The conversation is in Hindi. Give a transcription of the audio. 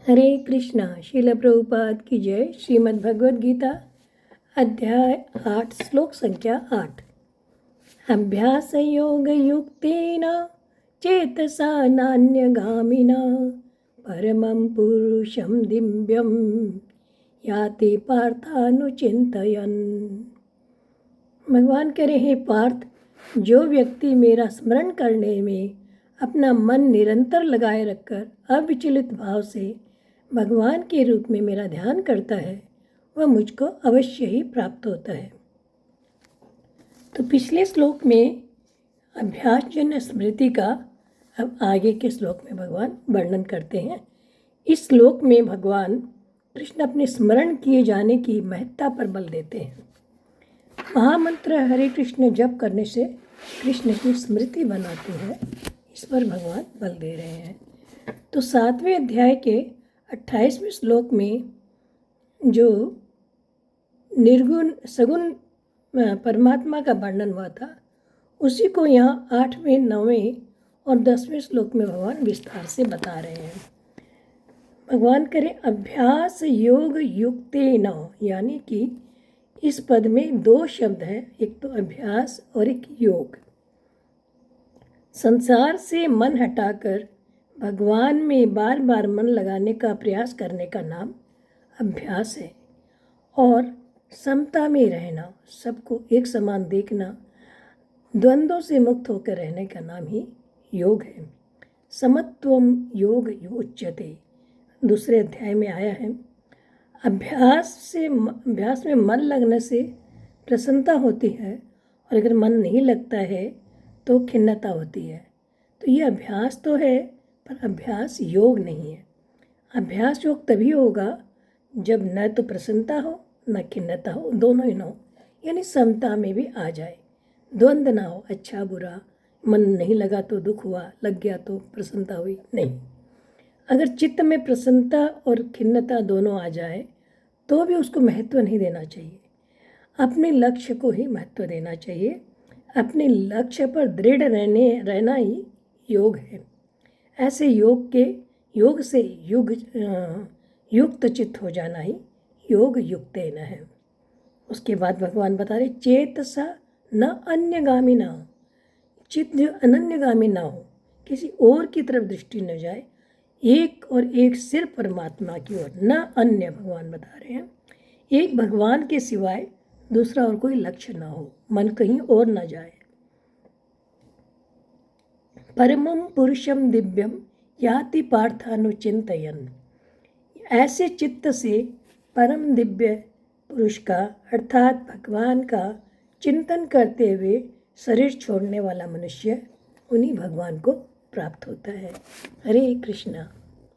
हरे कृष्णा। श्रील प्रभुपाद की जय। श्रीमद् भगवद गीता अध्याय 8 श्लोक संख्या 8। अभ्यास योग युक्तेन चेतसा नान्यगामिना परमं पुरुषं दिव्यं याति पार्थानुचिंतयन्। भगवान कह रहे हैं, पार्थ, जो व्यक्ति मेरा स्मरण करने में अपना मन निरंतर लगाए रखकर अविचलित भाव से भगवान के रूप में मेरा ध्यान करता है, वह मुझको अवश्य ही प्राप्त होता है। तो पिछले श्लोक में अभ्यासजन्य स्मृति का अब आगे के श्लोक में भगवान वर्णन करते हैं। इस श्लोक में भगवान कृष्ण अपने स्मरण किए जाने की महत्ता पर बल देते हैं। महामंत्र हरे कृष्ण जप करने से कृष्ण की स्मृति बनाती है, इस पर भगवान बल दे रहे हैं। तो 7वें अध्याय के 28वें श्लोक में जो निर्गुण सगुण परमात्मा का वर्णन हुआ था, उसी को यहाँ 8वें, 9वें और 10वें श्लोक में भगवान विस्तार से बता रहे हैं। भगवान करें अभ्यास योग युक्तेन, यानी कि इस पद में 2 शब्द हैं, एक तो अभ्यास और एक योग। संसार से मन हटाकर भगवान में बार बार मन लगाने का प्रयास करने का नाम अभ्यास है, और समता में रहना, सबको एक समान देखना, द्वंद्वों से मुक्त होकर रहने का नाम ही योग है। समत्वम योग उच्यते, दूसरे अध्याय में आया है। अभ्यास में मन लगने से प्रसन्नता होती है, और अगर मन नहीं लगता है तो खिन्नता होती है। तो ये अभ्यास तो है, पर अभ्यास योग नहीं है। अभ्यास योग तभी होगा जब न तो प्रसन्नता हो न खिन्नता हो, दोनों ही न हो, यानी समता में भी आ जाए, द्वंद्व ना हो, अच्छा बुरा, मन नहीं लगा तो दुख हुआ, लग गया तो प्रसन्नता हुई, नहीं। अगर चित्त में प्रसन्नता और खिन्नता दोनों आ जाए तो भी उसको महत्व नहीं देना चाहिए, अपने लक्ष्य को ही महत्व देना चाहिए। अपने लक्ष्य पर दृढ़ रहना ही योग है। ऐसे योग से युक्त चित्त हो जाना ही योग युक्तेन है। उसके बाद भगवान बता रहे चेतसा न अन्यगामी ना हो, चित्त जो अनन्यगामी ना हो, किसी और की तरफ दृष्टि न जाए, एक और एक सिर्फ परमात्मा की ओर, न अन्य। भगवान बता रहे हैं एक भगवान के सिवाय दूसरा और कोई लक्ष्य ना हो, मन कहीं और ना जाए। परमं पुरुषम दिव्यम याति पार्थानुचिंतयन्, ऐसे चित्त से परम दिव्य पुरुष का अर्थात भगवान का चिंतन करते हुए शरीर छोड़ने वाला मनुष्य उन्हीं भगवान को प्राप्त होता है। हरे कृष्णा।